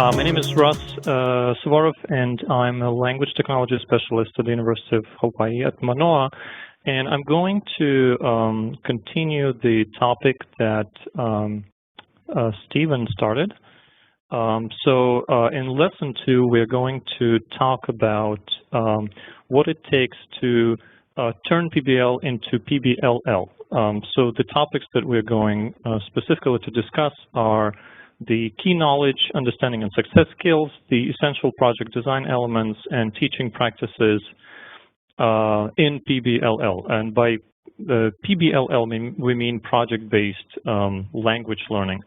My name is Russ Suvorov, and I'm a language technology specialist at the University of Hawaii at Manoa. And I'm going to continue the topic that Stephen started. In lesson 2, we're going to talk about what it takes to turn PBL into PBLL. So the topics that we're going specifically to discuss are the key knowledge, understanding, and success skills, the essential project design elements, and teaching practices in PBLL. And by PBLL, we mean project-based language learning.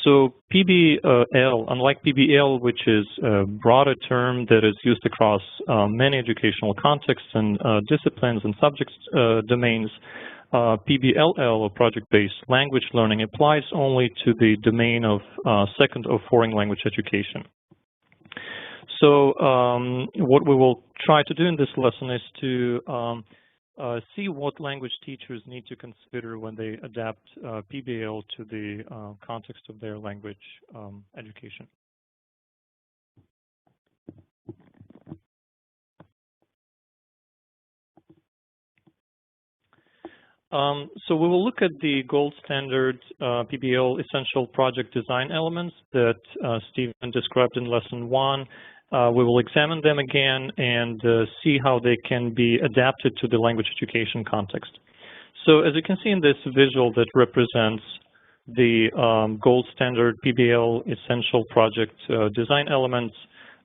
So PBL, unlike PBL, which is a broader term that is used across many educational contexts and disciplines and subject domains, PBLL, or project-based language learning, applies only to the domain of second or foreign language education. So what we will try to do in this lesson is to see what language teachers need to consider when they adapt PBL to the context of their language education. So we will look at the gold standard PBL essential project design elements that Stephen described in lesson 1. We will examine them again and see how they can be adapted to the language education context. So as you can see in this visual that represents the gold standard PBL essential project design elements,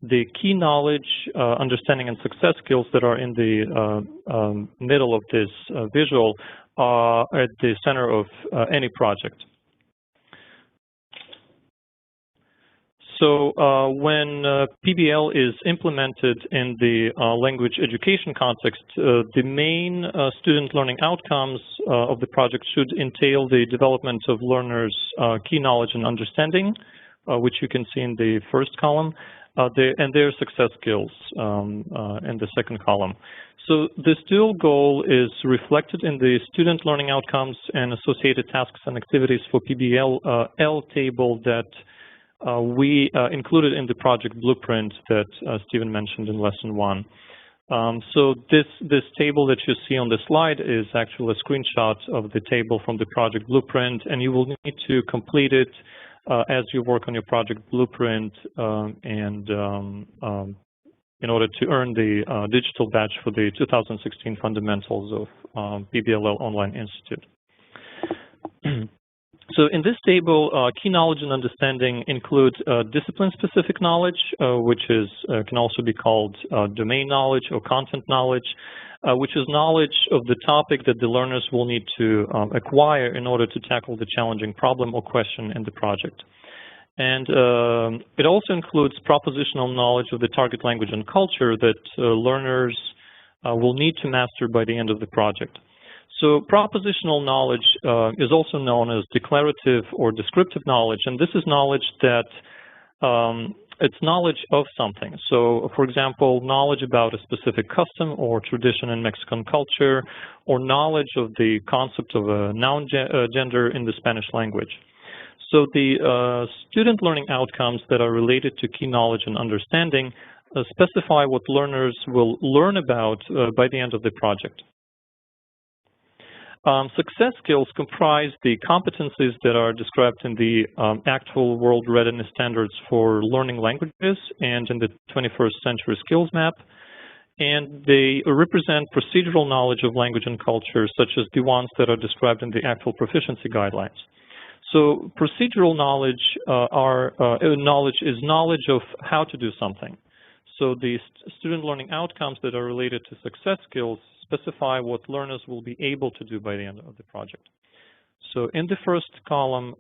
the key knowledge, understanding, and success skills that are in the middle of this visual are at the center of any project. So when PBL is implemented in the language education context, the main student learning outcomes of the project should entail the development of learners' key knowledge and understanding, which you can see in the first column, and their success skills in the second column. So this dual goal is reflected in the student learning outcomes and associated tasks and activities for PBLL table that we included in the project blueprint that Stephen mentioned in lesson 1. So this table that you see on the slide is actually a screenshot of the table from the project blueprint, and you will need to complete it as you work on your project blueprint in order to earn the digital badge for the 2016 Fundamentals of PBLL Online Institute. So in this table, key knowledge and understanding include discipline-specific knowledge, which can also be called domain knowledge or content knowledge, which is knowledge of the topic that the learners will need to acquire in order to tackle the challenging problem or question in the project. And it also includes propositional knowledge of the target language and culture that learners will need to master by the end of the project. So propositional knowledge is also known as declarative or descriptive knowledge, and this is knowledge that it's knowledge of something. So, for example, knowledge about a specific custom or tradition in Mexican culture, or knowledge of the concept of a noun gender in the Spanish language. So the student learning outcomes that are related to key knowledge and understanding specify what learners will learn about by the end of the project. Success skills comprise the competencies that are described in the actual world readiness standards for learning languages and in the 21st century skills map. And they represent procedural knowledge of language and culture, such as the ones that are described in the actual proficiency guidelines. So procedural knowledge is knowledge of how to do something. So the student learning outcomes that are related to success skills specify what learners will be able to do by the end of the project. So in the first column,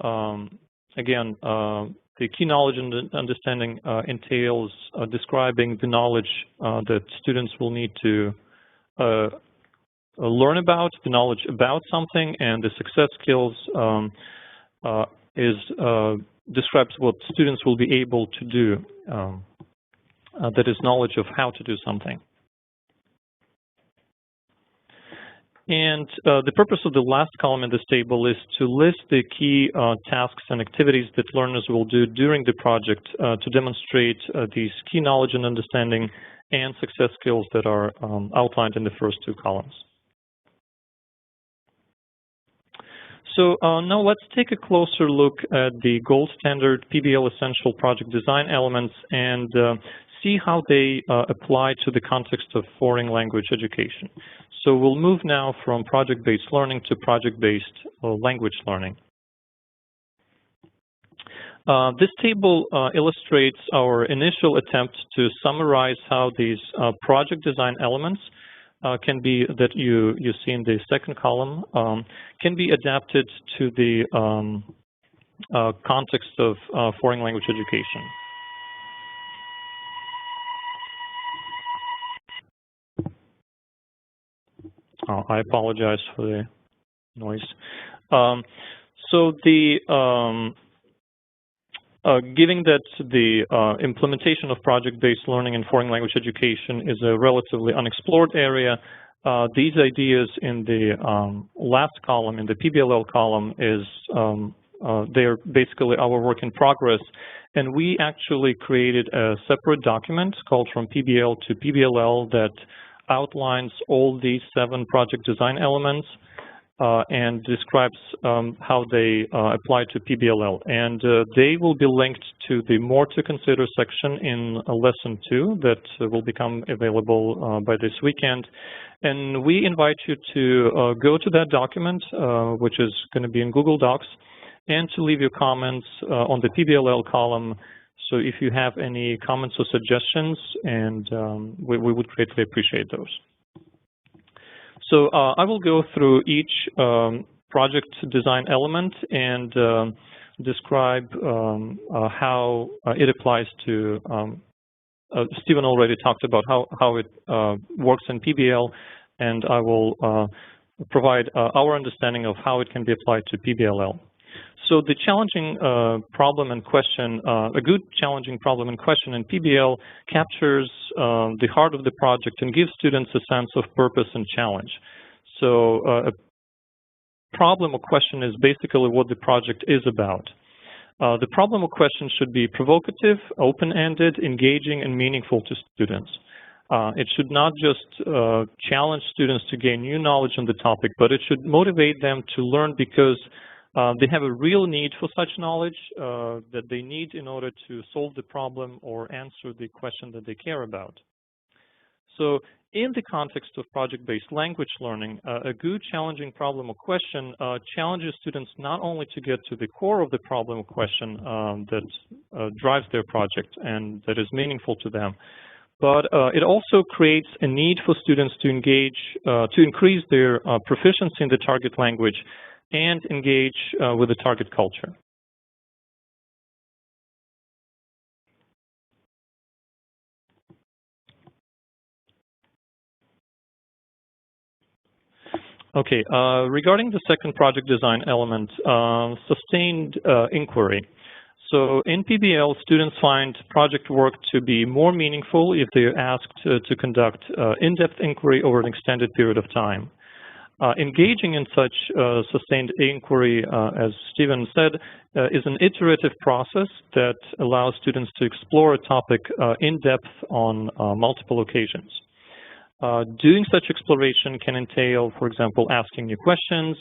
again, the key knowledge and understanding entails describing the knowledge that students will need to learn about, the knowledge about something, and the success skills describes what students will be able to do. That is knowledge of how to do something. And the purpose of the last column in this table is to list the key tasks and activities that learners will do during the project to demonstrate these key knowledge and understanding and success skills that are outlined in the first two columns. So now let's take a closer look at the gold standard PBL essential project design elements and see how they apply to the context of foreign language education. So we'll move now from project-based learning to project-based language learning. This table illustrates our initial attempt to summarize how these project design elements can be, that you see in the second column, can be adapted to the context of foreign language education. I apologize for the noise. So the given that the implementation of project-based learning in foreign language education is a relatively unexplored area, these ideas in the last column, in the PBLL column, is they're basically our work in progress. And we actually created a separate document called From PBL to PBLL that outlines all these 7 project design elements and describes how they apply to PBLL. And they will be linked to the More to Consider section in Lesson 2 that will become available by this weekend. And we invite you to go to that document, which is going to be in Google Docs, and to leave your comments on the PBLL column. So if you have any comments or suggestions, and we would greatly appreciate those. So I will go through each project design element and describe how it applies to, Stephen already talked about how it works in PBL, and I will provide our understanding of how it can be applied to PBLL. So the challenging problem and question, a good challenging problem and question in PBL captures the heart of the project and gives students a sense of purpose and challenge. So a problem or question is basically what the project is about. The problem or question should be provocative, open-ended, engaging, and meaningful to students. It should not just challenge students to gain new knowledge on the topic, but it should motivate them to learn because they have a real need for such knowledge that they need in order to solve the problem or answer the question that they care about. So in the context of project-based language learning, a good challenging problem or question challenges students not only to get to the core of the problem or question that drives their project and that is meaningful to them, but it also creates a need for students to engage, to increase their proficiency in the target language and engage with the target culture. Okay, regarding the second project design element, sustained inquiry. So in PBL, students find project work to be more meaningful if they are asked to conduct in-depth inquiry over an extended period of time. Engaging in such sustained inquiry, as Stephen said, is an iterative process that allows students to explore a topic in depth on multiple occasions. Doing such exploration can entail, for example, asking new questions,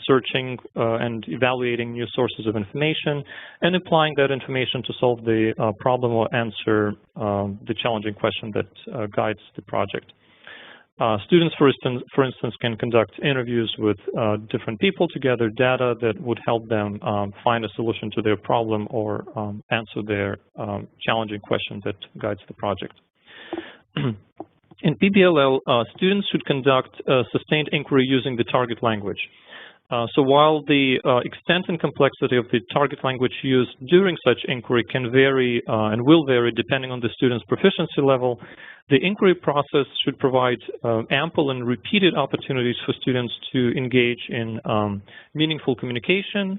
searching and evaluating new sources of information, and applying that information to solve the problem or answer the challenging question that guides the project. Students, for instance, can conduct interviews with different people to gather data that would help them find a solution to their problem or answer their challenging question that guides the project. In PBLL, students should conduct sustained inquiry using the target language. So while the extent and complexity of the target language used during such inquiry can vary and will vary depending on the student's proficiency level, the inquiry process should provide ample and repeated opportunities for students to engage in meaningful communication,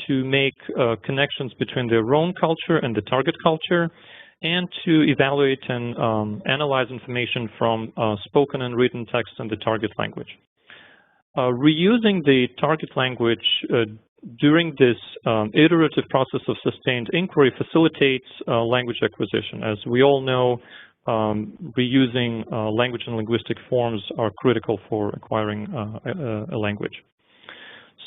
to make connections between their own culture and the target culture, and to evaluate and analyze information from spoken and written text in the target language. Reusing the target language during this iterative process of sustained inquiry facilitates language acquisition. As we all know, reusing language and linguistic forms are critical for acquiring a language.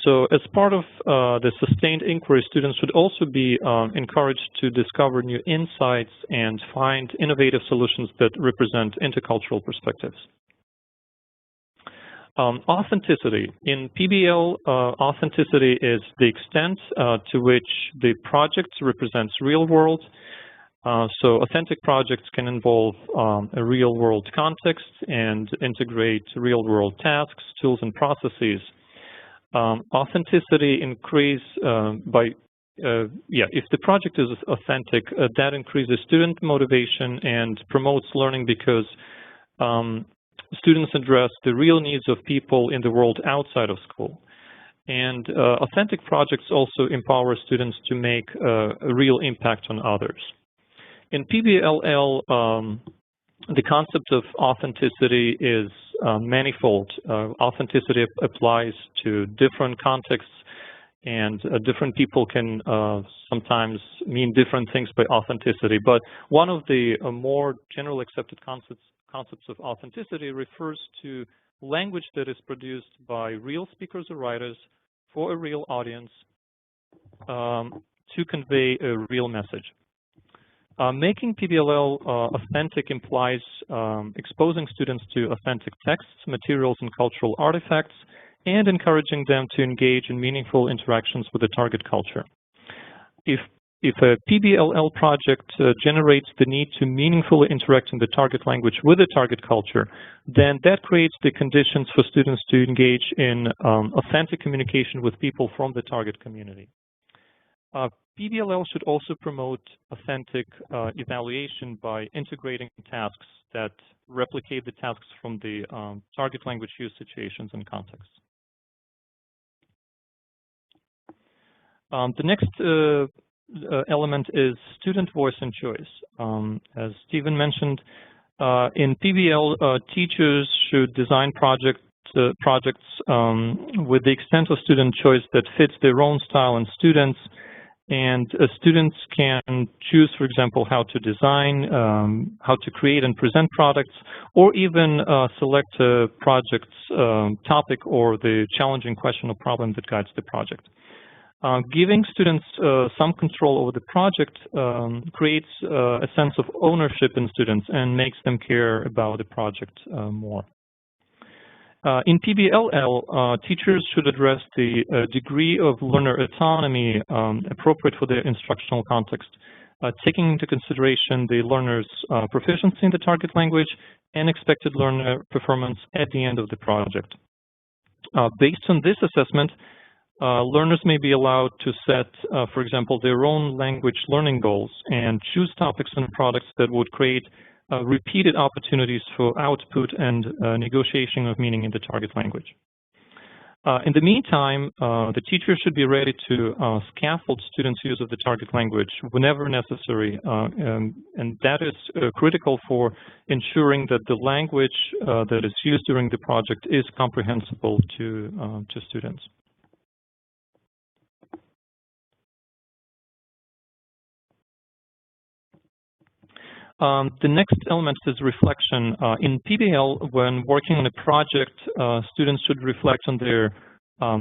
So as part of the sustained inquiry, students should also be encouraged to discover new insights and find innovative solutions that represent intercultural perspectives. Authenticity. In PBL, authenticity is the extent to which the project represents real world. So authentic projects can involve a real world context and integrate real world tasks, tools, and processes. Authenticity increase if the project is authentic, that increases student motivation and promotes learning because students address the real needs of people in the world outside of school. And authentic projects also empower students to make a real impact on others. In PBLL, the concept of authenticity is manifold. Authenticity applies to different contexts, and different people can sometimes mean different things by authenticity. But one of the more generally accepted concepts of authenticity refers to language that is produced by real speakers or writers for a real audience to convey a real message. Making PBLL authentic implies exposing students to authentic texts, materials, and cultural artifacts, and encouraging them to engage in meaningful interactions with the target culture. If a PBLL project generates the need to meaningfully interact in the target language with the target culture, then that creates the conditions for students to engage in authentic communication with people from the target community. PBLL should also promote authentic evaluation by integrating tasks that replicate the tasks from the target language use situations and contexts. The next element is student voice and choice. As Stephen mentioned, in PBL, teachers should design projects with the extent of student choice that fits their own style and students. And students can choose, for example, how to design, how to create and present products, or even select a project's topic or the challenging question or problem that guides the project. Giving students some control over the project creates a sense of ownership in students and makes them care about the project more. In PBLL, teachers should address the degree of learner autonomy appropriate for their instructional context, taking into consideration the learner's proficiency in the target language and expected learner performance at the end of the project. Based on this assessment, learners may be allowed to set, for example, their own language learning goals and choose topics and products that would create repeated opportunities for output and negotiation of meaning in the target language. In the meantime, the teacher should be ready to scaffold students' use of the target language whenever necessary, and that is critical for ensuring that the language that is used during the project is comprehensible to students. The next element is reflection. In PBL, when working on a project, students should reflect on their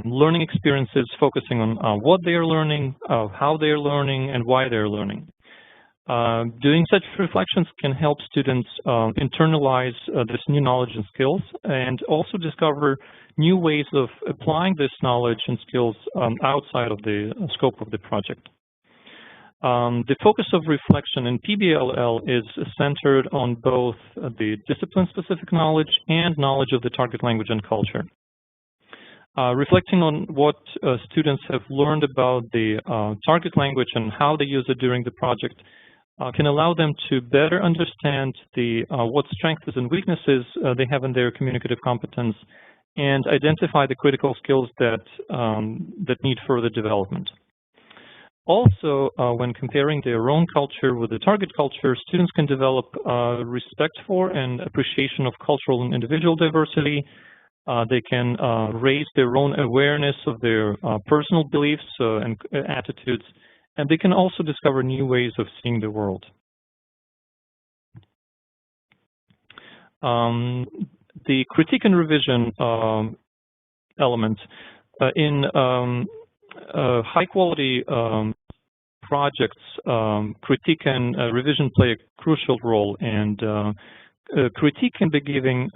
learning experiences, focusing on what they are learning, how they are learning, and why they are learning. Doing such reflections can help students internalize this new knowledge and skills, and also discover new ways of applying this knowledge and skills outside of the scope of the project. The focus of reflection in PBLL is centered on both the discipline-specific knowledge and knowledge of the target language and culture. Reflecting on what students have learned about the target language and how they use it during the project can allow them to better understand what strengths and weaknesses they have in their communicative competence and identify the critical skills that need further development. Also, when comparing their own culture with the target culture, students can develop respect for and appreciation of cultural and individual diversity, They can raise their own awareness of their personal beliefs and attitudes, and they can also discover new ways of seeing the world. The critique and revision element in high-quality projects, critique and revision play a crucial role, and critique can be given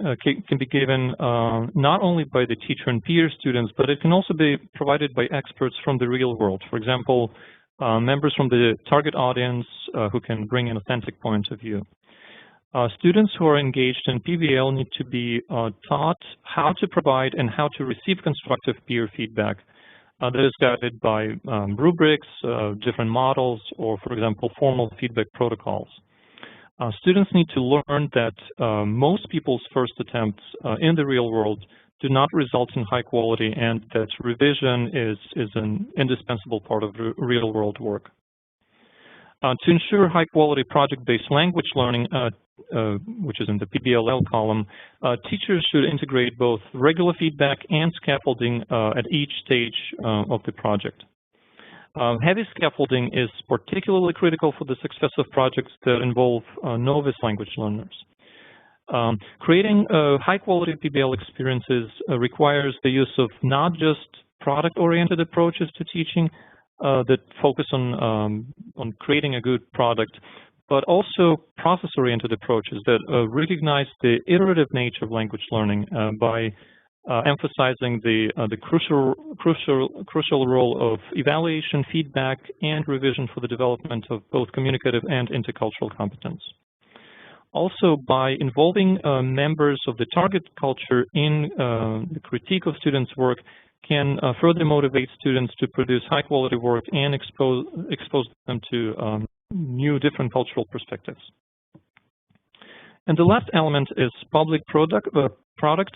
not only by the teacher and peer students, but it can also be provided by experts from the real world. For example, members from the target audience who can bring an authentic point of view. Students who are engaged in PBL need to be taught how to provide and how to receive constructive peer feedback that is guided by rubrics, different models, or, for example, formal feedback protocols. Students need to learn that most people's first attempts in the real world do not result in high quality, and that revision is an indispensable part of real world work. To ensure high quality project-based language learning, which is in the PBLL column, teachers should integrate both regular feedback and scaffolding at each stage of the project. Heavy scaffolding is particularly critical for the success of projects that involve novice language learners. Creating high-quality PBL experiences requires the use of not just product-oriented approaches to teaching that focus on creating a good product, but also process-oriented approaches that recognize the iterative nature of language learning by emphasizing the crucial role of evaluation, feedback, and revision for the development of both communicative and intercultural competence. Also, by involving members of the target culture in the critique of students' work can further motivate students to produce high-quality work and expose them to new different cultural perspectives. And the last element is public product.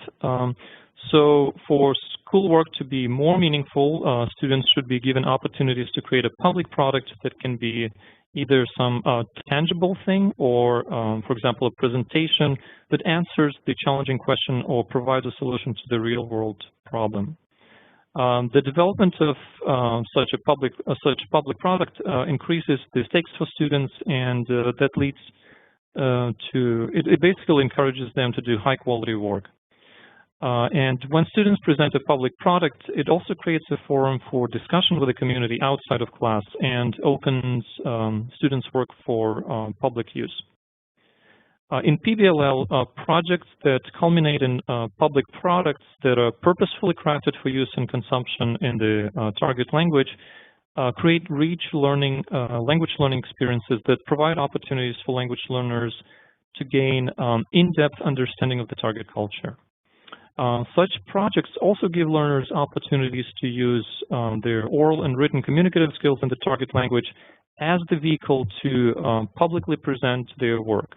So for schoolwork to be more meaningful, students should be given opportunities to create a public product that can be either some tangible thing or, for example, a presentation that answers the challenging question or provides a solution to the real-world problem. The development of such public product increases the stakes for students, and that leads it basically encourages them to do high-quality work. And when students present a public product, it also creates a forum for discussion with the community outside of class and opens students' work for public use. In PBLL, projects that culminate in public products that are purposefully crafted for use and consumption in the target language create rich language learning experiences that provide opportunities for language learners to gain in-depth understanding of the target culture. Such projects also give learners opportunities to use their oral and written communicative skills in the target language as the vehicle to publicly present their work.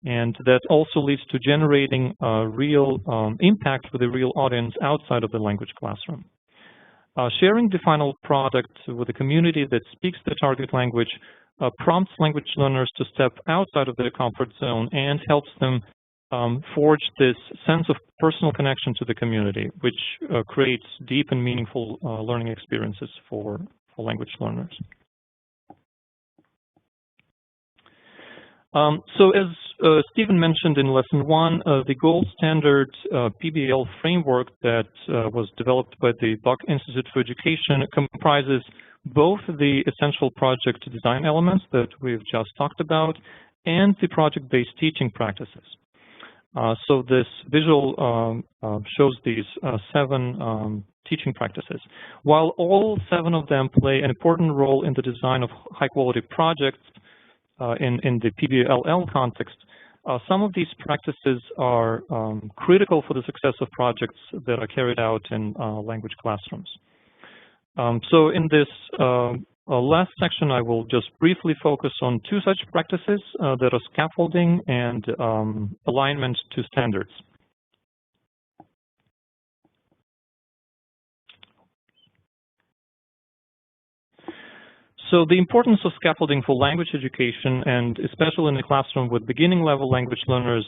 And that also leads to generating real impact with the real audience outside of the language classroom. Sharing the final product with a community that speaks the target language prompts language learners to step outside of their comfort zone and helps them forge this sense of personal connection to the community, which creates deep and meaningful learning experiences for language learners. So as Stephen mentioned in Lesson 1, the gold standard PBL framework that was developed by the Buck Institute for Education comprises both the essential project design elements that we've just talked about and the project-based teaching practices. So this visual shows these 7 teaching practices. While all 7 of them play an important role in the design of high-quality projects in the PBLL context, some of these practices are critical for the success of projects that are carried out in language classrooms. So in this last section, I will just briefly focus on 2 such practices that are scaffolding and alignment to standards. So the importance of scaffolding for language education, and especially in the classroom with beginning level language learners,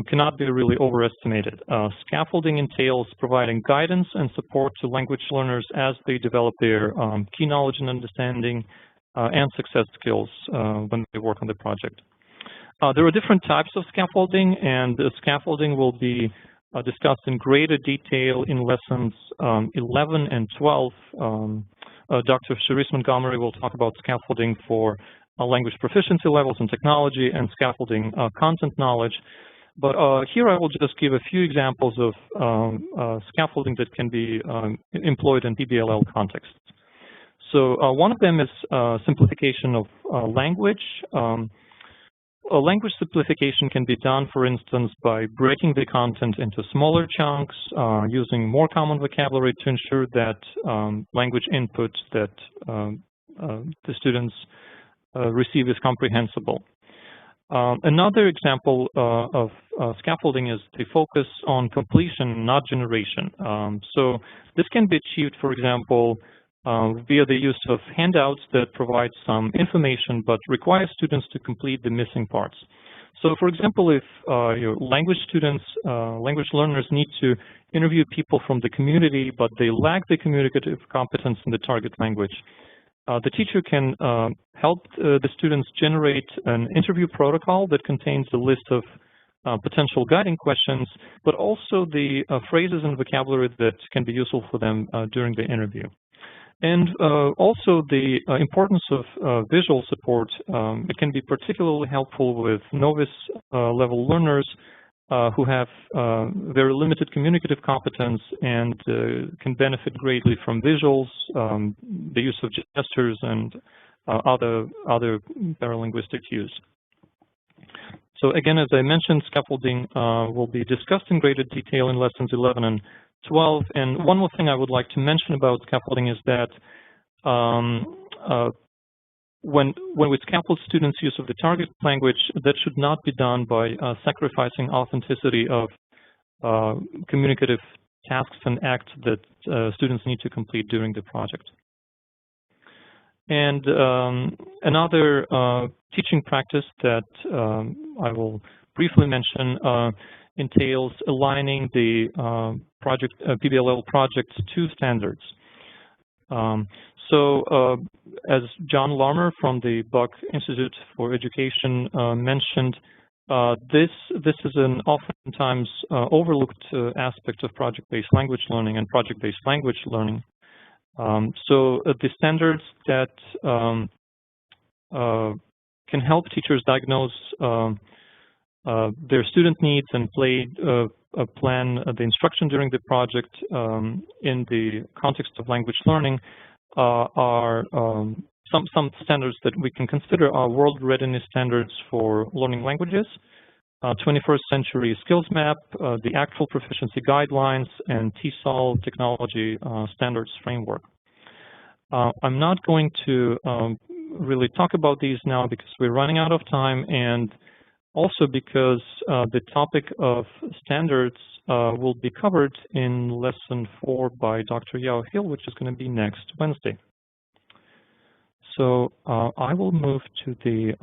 cannot be really overestimated. Scaffolding entails providing guidance and support to language learners as they develop their key knowledge and understanding and success skills when they work on the project. There are different types of scaffolding, and the scaffolding will be discussed in greater detail in lessons 11 and 12. Dr. Cherise Montgomery will talk about scaffolding for language proficiency levels in technology and scaffolding content knowledge. But here I will just give a few examples of scaffolding that can be employed in PBLL contexts. So one of them is simplification of language. Language simplification can be done, for instance, by breaking the content into smaller chunks, using more common vocabulary to ensure that language input that the students receive is comprehensible. Another example of scaffolding is the focus on completion, not generation. So this can be achieved, for example, via the use of handouts that provide some information but require students to complete the missing parts. So for example, if your language students, language learners need to interview people from the community but they lack the communicative competence in the target language, the teacher can help the students generate an interview protocol that contains a list of potential guiding questions, but also the phrases and vocabulary that can be useful for them during the interview. And also the importance of visual support. It can be particularly helpful with novice level learners who have very limited communicative competence and can benefit greatly from visuals, the use of gestures, and other paralinguistic cues. So again, as I mentioned, scaffolding will be discussed in greater detail in lessons 11 and 12. And one more thing I would like to mention about scaffolding is that when we scaffold students' use of the target language, that should not be done by sacrificing authenticity of communicative tasks and acts that students need to complete during the project. And another teaching practice that I will briefly mention entails aligning the PBLL project to standards. As John Larmer from the Buck Institute for Education mentioned, this is an oftentimes overlooked aspect of project-based language learning and project-based language learning. The standards that can help teachers diagnose their student needs and plan the instruction during the project in the context of language learning are some standards that we can consider are world readiness standards for learning languages, 21st century skills map, the actual proficiency guidelines, and TESOL technology standards framework. I'm not going to really talk about these now because we're running out of time, and also because the topic of standards will be covered in lesson 4 by Dr. Yao Hill, which is going to be next Wednesday. So I will move to the,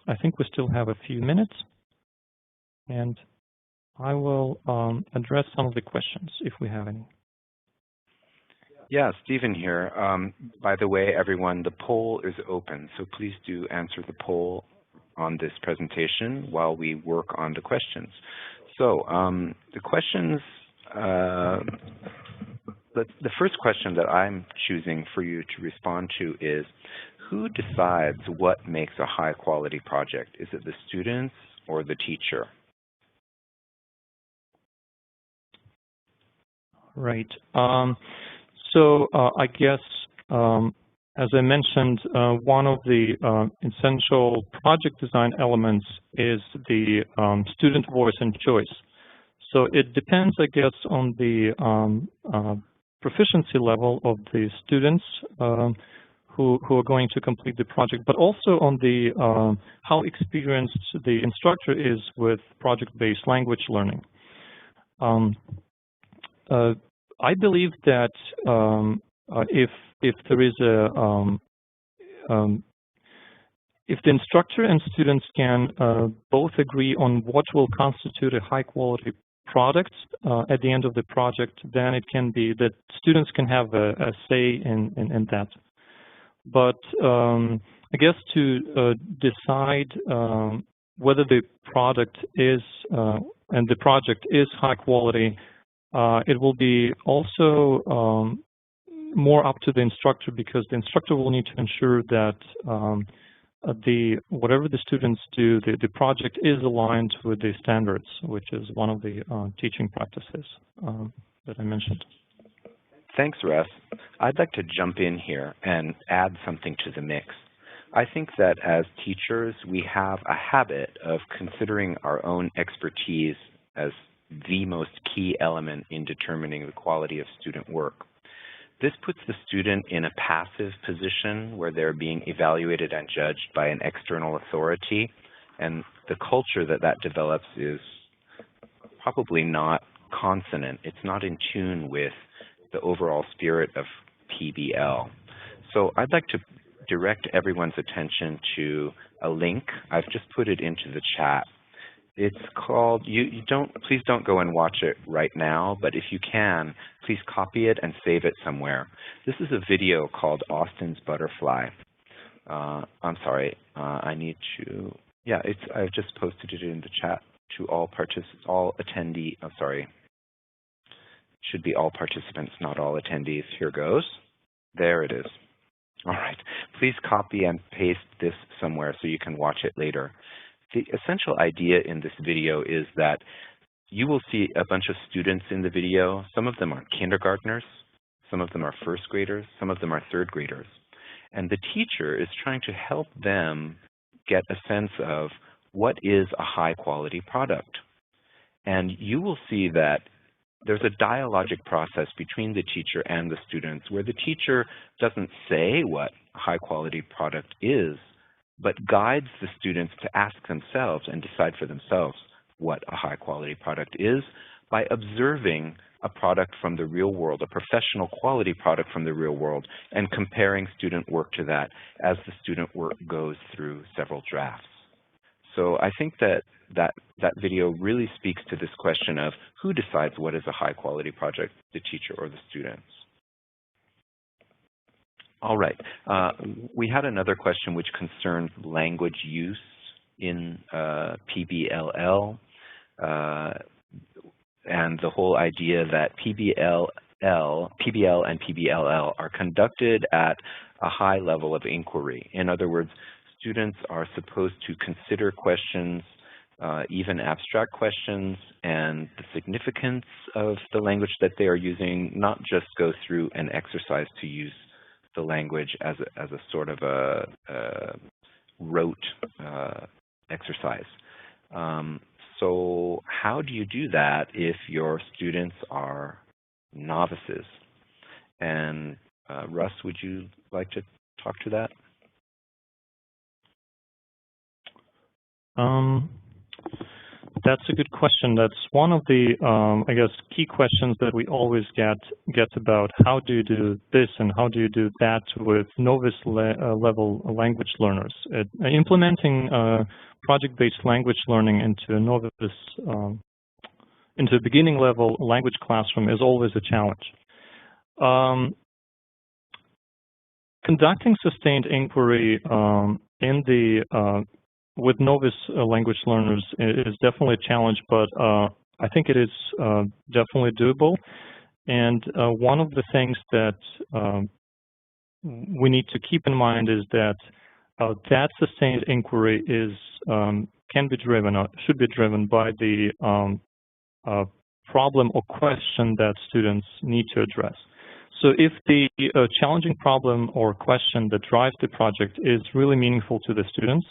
I think we still have a few minutes, and I will address some of the questions if we have any. Yeah, Stephen here. By the way, everyone, the poll is open, so please do answer the poll on this presentation while we work on the questions. So the questions, the first question that I'm choosing for you to respond to is, who decides what makes a high quality project? Is it the students or the teacher? Right. I guess, as I mentioned, one of the essential project design elements is the student voice and choice. So it depends, I guess, on the proficiency level of the students who are going to complete the project, but also on the how experienced the instructor is with project-based language learning. I believe that if there is if the instructor and students can both agree on what will constitute a high-quality product at the end of the project, then it can be that students can have a say in that. But I guess to decide whether the product is and the project is high quality, it will be also more up to the instructor, because the instructor will need to ensure that whatever the students do, the project is aligned with the standards, which is one of the teaching practices that I mentioned. Thanks, Russ. I'd like to jump in here and add something to the mix. I think that as teachers, we have a habit of considering our own expertise as the most key element in determining the quality of student work. This puts the student in a passive position where they're being evaluated and judged by an external authority, and the culture that develops is probably not consonant. It's not in tune with the overall spirit of PBL. So I'd like to direct everyone's attention to a link. I've just put it into the chat. It's called, please don't go and watch it right now, but if you can, please copy it and save it somewhere. This is a video called Austin's Butterfly. I'm sorry, I need to, yeah, I've just posted it in the chat to all attendees, I'm sorry. Should be all participants, not all attendees. Here goes. There it is. All right. Please copy and paste this somewhere so you can watch it later. The essential idea in this video is that you will see a bunch of students in the video. Some of them are kindergartners, some of them are first graders, some of them are third graders. And the teacher is trying to help them get a sense of what is a high quality product. And you will see that there's a dialogic process between the teacher and the students where the teacher doesn't say what a high quality product is, but guides the students to ask themselves and decide for themselves what a high quality product is by observing a product from the real world, a professional quality product from the real world, and comparing student work to that as the student work goes through several drafts. So I think that video really speaks to this question of who decides what is a high quality project, the teacher or the students. All right, we had another question which concerned language use in PBLL and the whole idea that PBL and PBLL are conducted at a high level of inquiry. In other words, students are supposed to consider questions, even abstract questions, and the significance of the language that they are using, not just go through an exercise to use the language as a sort of a rote exercise. So how do you do that if your students are novices? And Russ, would you like to talk to that? That's a good question. That's one of the, I guess, key questions that we always get about how do you do this and how do you do that with novice level language learners. Implementing project-based language learning into a novice, into a beginning level language classroom is always a challenge. Conducting sustained inquiry with novice language learners is definitely a challenge, but I think it is definitely doable. And one of the things that we need to keep in mind is that that sustained inquiry can be driven, or should be driven by the problem or question that students need to address. So if the challenging problem or question that drives the project is really meaningful to the students,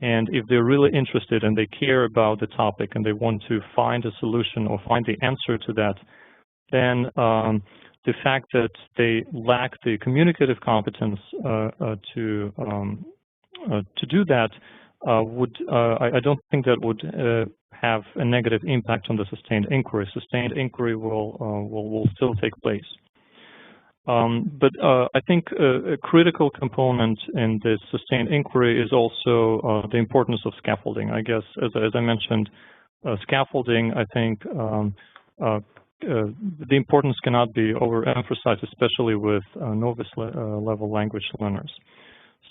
and if they're really interested and they care about the topic and they want to find a solution or find the answer to that, then the fact that they lack the communicative competence to do that I don't think that would have a negative impact on the sustained inquiry. Sustained inquiry will still take place. But I think a critical component in this sustained inquiry is also the importance of scaffolding. I guess, as I mentioned, scaffolding, I think the importance cannot be overemphasized, especially with novice level language learners.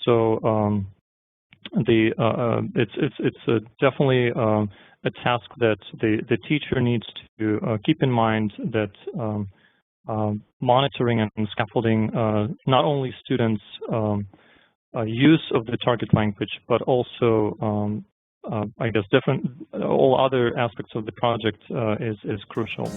So it's definitely a task that the teacher needs to keep in mind, that monitoring and scaffolding not only students' use of the target language, but also I guess all other aspects of the project is crucial.